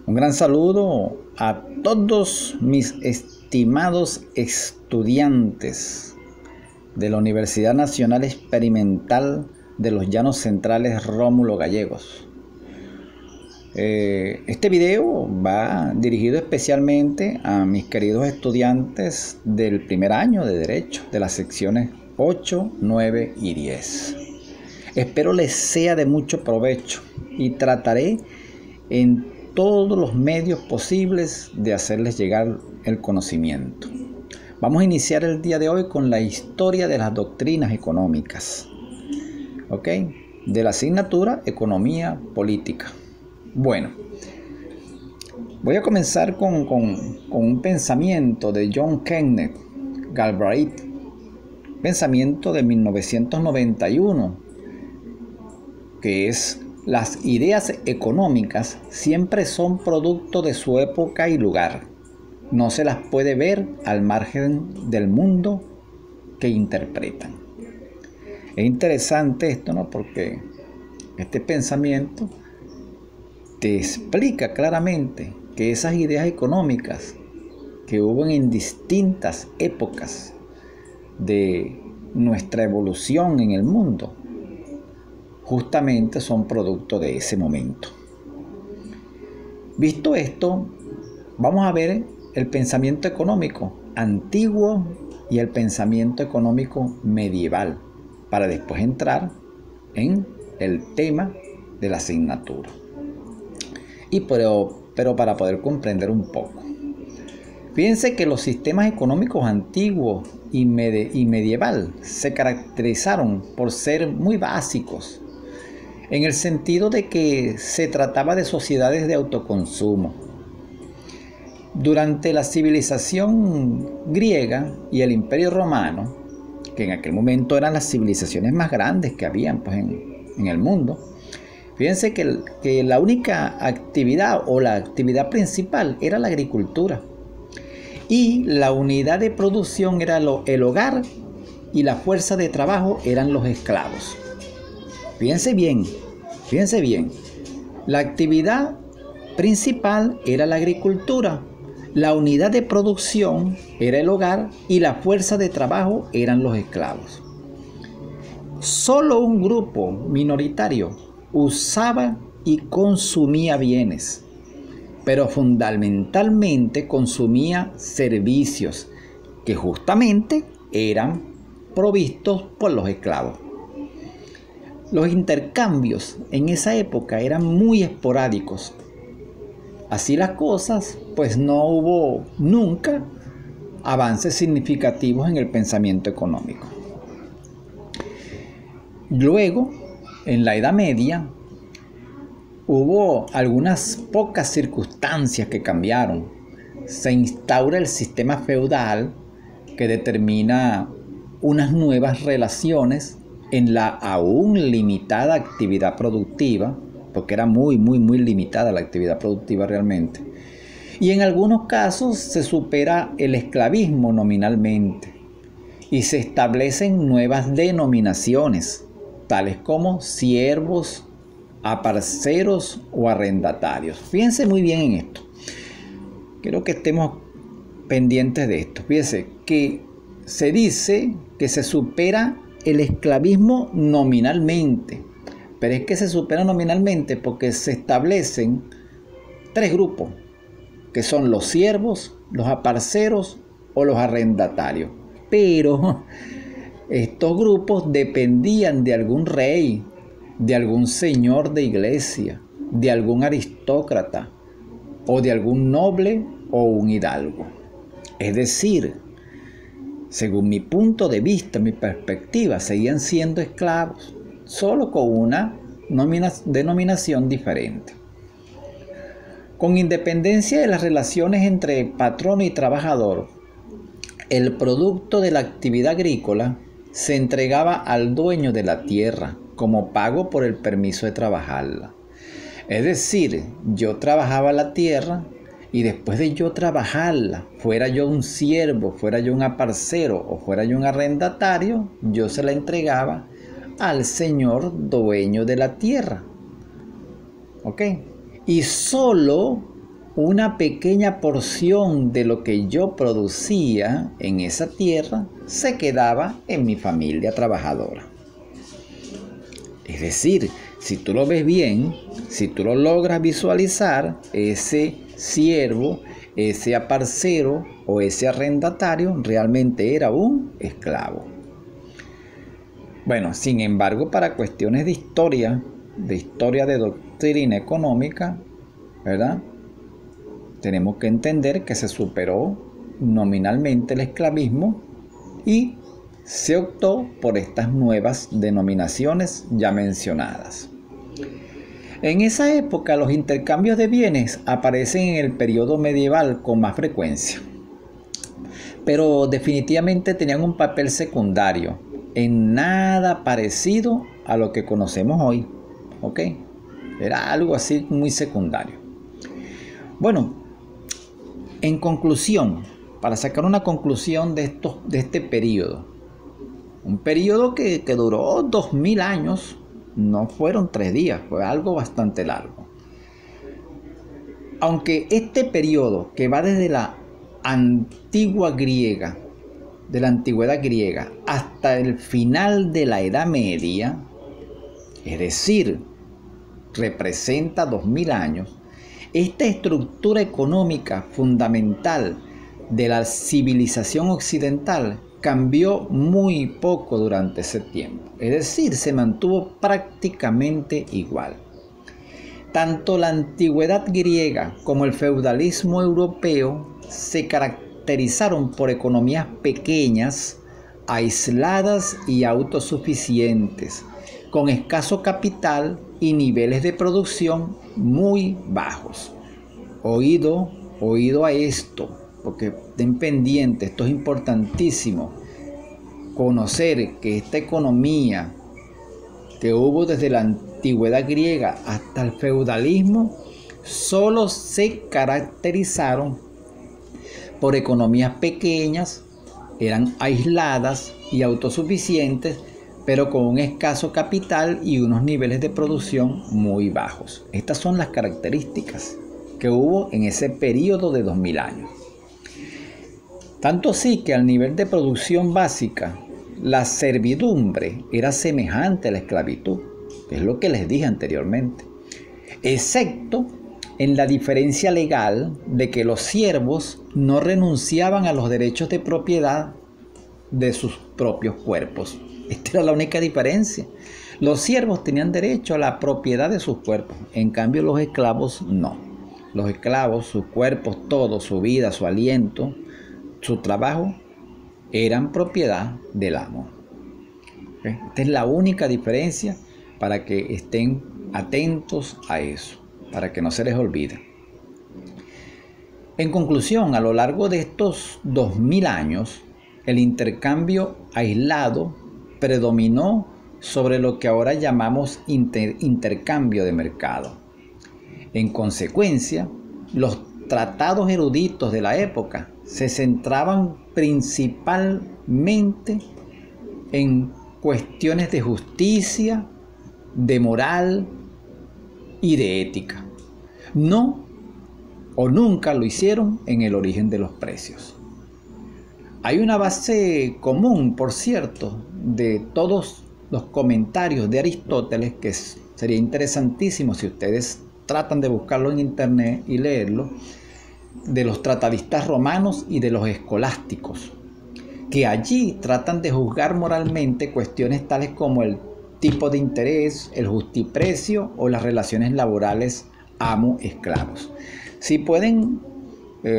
Un gran saludo a todos mis estimados estudiantes de la Universidad Nacional Experimental de los Llanos Centrales Rómulo Gallegos. Este video va dirigido especialmente a mis queridos estudiantes del primer año de Derecho, de las secciones 8, 9 y 10. Espero les sea de mucho provecho y trataré en todos los medios posibles de hacerles llegar el conocimiento. Vamos a iniciar el día de hoy con la historia de las doctrinas económicas, ¿ok? De la asignatura Economía Política. Bueno, voy a comenzar con un pensamiento de John Kenneth Galbraith, pensamiento de 1991, que es: las ideas económicas siempre son producto de su época y lugar. No se las puede ver al margen del mundo que interpretan. Es interesante esto, ¿no? Porque este pensamiento te explica claramente que esas ideas económicas que hubo en distintas épocas de nuestra evolución en el mundo justamente son producto de ese momento. Visto esto, vamos a ver el pensamiento económico antiguo y el pensamiento económico medieval, para después entrar en el tema de la asignatura. Pero para poder comprender un poco. Fíjense que los sistemas económicos antiguos y medieval se caracterizaron por ser muy básicos, en el sentido de que se trataba de sociedades de autoconsumo. Durante la civilización griega y el Imperio Romano, que en aquel momento eran las civilizaciones más grandes que habían pues, en el mundo, fíjense que la única actividad o la actividad principal era la agricultura. Y la unidad de producción era el hogar y la fuerza de trabajo eran los esclavos. Fíjense bien, la actividad principal era la agricultura, la unidad de producción era el hogar y la fuerza de trabajo eran los esclavos. Solo un grupo minoritario usaba y consumía bienes, pero fundamentalmente consumía servicios que justamente eran provistos por los esclavos. Los intercambios en esa época eran muy esporádicos. Así las cosas, pues no hubo nunca avances significativos en el pensamiento económico. Luego, en la Edad Media, hubo algunas pocas circunstancias que cambiaron. Se instaura el sistema feudal que determina unas nuevas relaciones en la aún limitada actividad productiva, porque era muy limitada la actividad productiva realmente. Y en algunos casos se supera el esclavismo nominalmente y se establecen nuevas denominaciones, tales como siervos, aparceros o arrendatarios. Fíjense muy bien en esto. Quiero que estemos pendientes de esto. Fíjense que se dice que se supera el esclavismo nominalmente, pero es que se supera nominalmente porque se establecen tres grupos, que son los siervos, los aparceros o los arrendatarios. Pero estos grupos dependían de algún rey, de algún señor de iglesia, de algún aristócrata o de algún noble o un hidalgo. Es decir, según mi punto de vista, mi perspectiva, seguían siendo esclavos, solo con una denominación diferente. Con independencia de las relaciones entre patrono y trabajador, el producto de la actividad agrícola se entregaba al dueño de la tierra como pago por el permiso de trabajarla. Es decir, yo trabajaba la tierra y después de yo trabajarla, fuera yo un siervo, fuera yo un aparcero o fuera yo un arrendatario, yo se la entregaba al señor dueño de la tierra. ¿Ok? Y solo una pequeña porción de lo que yo producía en esa tierra se quedaba en mi familia trabajadora. Es decir, si tú lo ves bien, si tú lo logras visualizar, ese siervo, ese aparcero o ese arrendatario realmente era un esclavo. Bueno, sin embargo, para cuestiones de historia de doctrina económica, ¿verdad? Tenemos que entender que se superó nominalmente el esclavismo y se optó por estas nuevas denominaciones ya mencionadas. En esa época los intercambios de bienes aparecen en el periodo medieval con más frecuencia, pero definitivamente tenían un papel secundario, en nada parecido a lo que conocemos hoy, ¿ok? Era algo así muy secundario. Bueno, en conclusión, para sacar una conclusión de este periodo, un periodo que duró 2000 años, no fueron 3 días, fue algo bastante largo. Aunque este periodo que va desde la antigüedad griega hasta el final de la Edad Media, es decir, representa 2000 años, esta estructura económica fundamental de la civilización occidental cambió muy poco durante ese tiempo. Es decir, se mantuvo prácticamente igual. Tanto la antigüedad griega como el feudalismo europeo se caracterizaron por economías pequeñas, aisladas y autosuficientes, con escaso capital y niveles de producción muy bajos. Oído a esto, porque estén pendientes, esto es importantísimo. Conocer que esta economía que hubo desde la antigüedad griega hasta el feudalismo solo se caracterizaron por economías pequeñas, eran aisladas y autosuficientes, pero con un escaso capital y unos niveles de producción muy bajos. Estas son las características que hubo en ese periodo de 2000 años. Tanto así que al nivel de producción básica, la servidumbre era semejante a la esclavitud, que es lo que les dije anteriormente, excepto en la diferencia legal de que los siervos no renunciaban a los derechos de propiedad de sus propios cuerpos. Esta era la única diferencia. Los siervos tenían derecho a la propiedad de sus cuerpos, en cambio los esclavos no. Los esclavos, sus cuerpos, todo, su vida, su aliento, su trabajo, eran propiedad del amo. Esta es la única diferencia, para que estén atentos a eso, para que no se les olvide. En conclusión, a lo largo de estos 2000 años, el intercambio aislado predominó sobre lo que ahora llamamos intercambio de mercado. En consecuencia, los tratados eruditos de la época se centraban principalmente en cuestiones de justicia, de moral y de ética. No o nunca lo hicieron en el origen de los precios. Hay una base común, por cierto, de todos los comentarios de Aristóteles, que sería interesantísimo si ustedes tratan de buscarlo en internet y leerlo, de los tratadistas romanos y de los escolásticos, que allí tratan de juzgar moralmente cuestiones tales como el tipo de interés, el justiprecio o las relaciones laborales amo-esclavos. Si pueden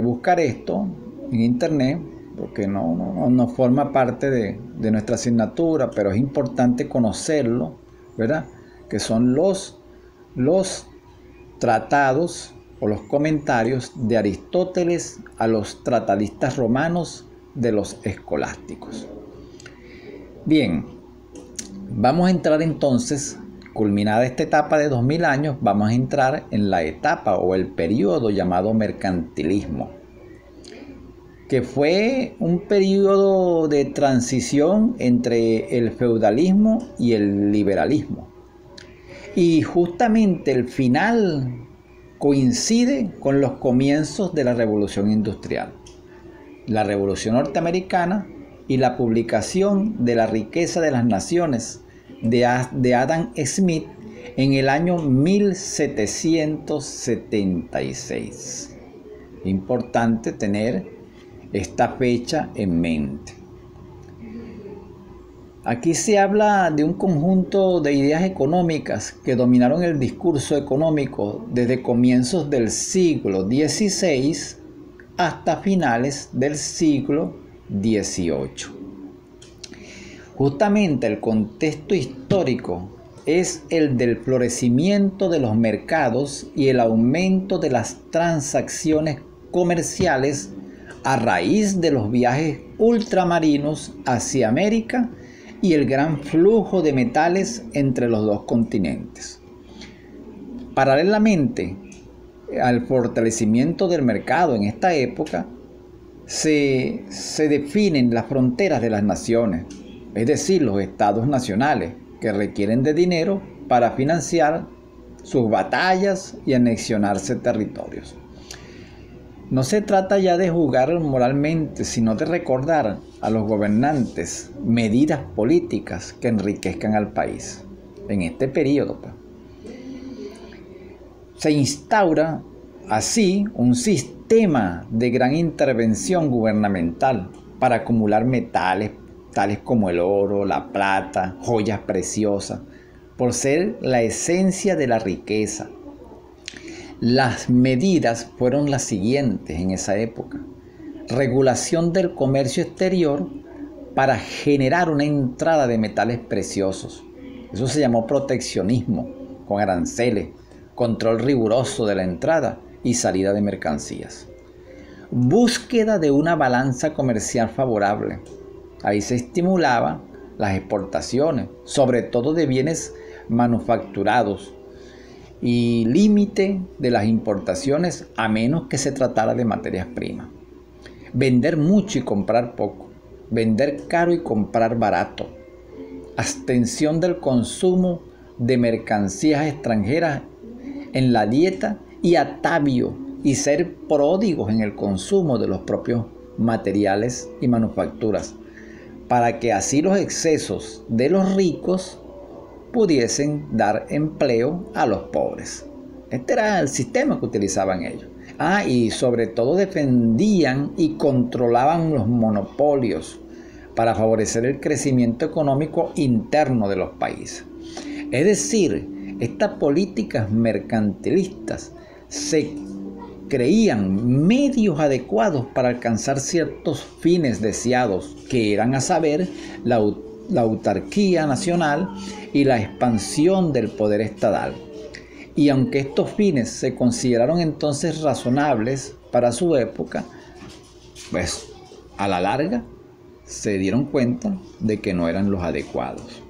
buscar esto en internet, porque no forma parte de nuestra asignatura, pero es importante conocerlo, ¿verdad? Que son los tratados o los comentarios de Aristóteles a los tratadistas romanos de los escolásticos. Bien, vamos a entrar entonces, culminada esta etapa de 2000 años, vamos a entrar en la etapa o el periodo llamado mercantilismo, que fue un periodo de transición entre el feudalismo y el liberalismo. Y justamente el final coincide con los comienzos de la Revolución Industrial, la Revolución Norteamericana y la publicación de La riqueza de las naciones de Adam Smith en el año 1776. Importante tener esta fecha en mente. Aquí se habla de un conjunto de ideas económicas que dominaron el discurso económico desde comienzos del siglo XVI hasta finales del siglo XVIII. Justamente el contexto histórico es el del florecimiento de los mercados y el aumento de las transacciones comerciales a raíz de los viajes ultramarinos hacia América y el gran flujo de metales entre los dos continentes. Paralelamente al fortalecimiento del mercado en esta época, se definen las fronteras de las naciones, es decir, los estados nacionales, que requieren de dinero para financiar sus batallas y anexionarse territorios. No se trata ya de juzgar moralmente, sino de recordar a los gobernantes medidas políticas que enriquezcan al país. En este periodo, se instaura así un sistema de gran intervención gubernamental para acumular metales, tales como el oro, la plata, joyas preciosas, por ser la esencia de la riqueza. Las medidas fueron las siguientes en esa época: regulación del comercio exterior para generar una entrada de metales preciosos. Eso se llamó proteccionismo, con aranceles, control riguroso de la entrada y salida de mercancías. Búsqueda de una balanza comercial favorable. Ahí se estimulaba las exportaciones, sobre todo de bienes manufacturados, y límite de las importaciones a menos que se tratara de materias primas. Vender mucho y comprar poco. Vender caro y comprar barato. Abstención del consumo de mercancías extranjeras en la dieta y atavio, y ser pródigos en el consumo de los propios materiales y manufacturas, para que así los excesos de los ricos pudiesen dar empleo a los pobres. Este era el sistema que utilizaban ellos. Y sobre todo defendían y controlaban los monopolios para favorecer el crecimiento económico interno de los países. Es decir, estas políticas mercantilistas se creían medios adecuados para alcanzar ciertos fines deseados, que eran a saber la autarquía nacional y la expansión del poder estatal. Y aunque estos fines se consideraron entonces razonables para su época, pues a la larga se dieron cuenta de que no eran los adecuados.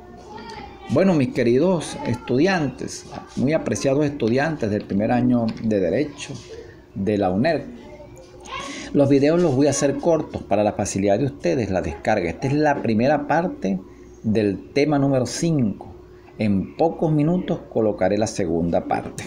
Bueno, mis queridos estudiantes, muy apreciados estudiantes del primer año de Derecho de la UNED, los videos los voy a hacer cortos para la facilidad de ustedes, la descarga. Esta es la primera parte del tema número 5. En pocos minutos colocaré la segunda parte.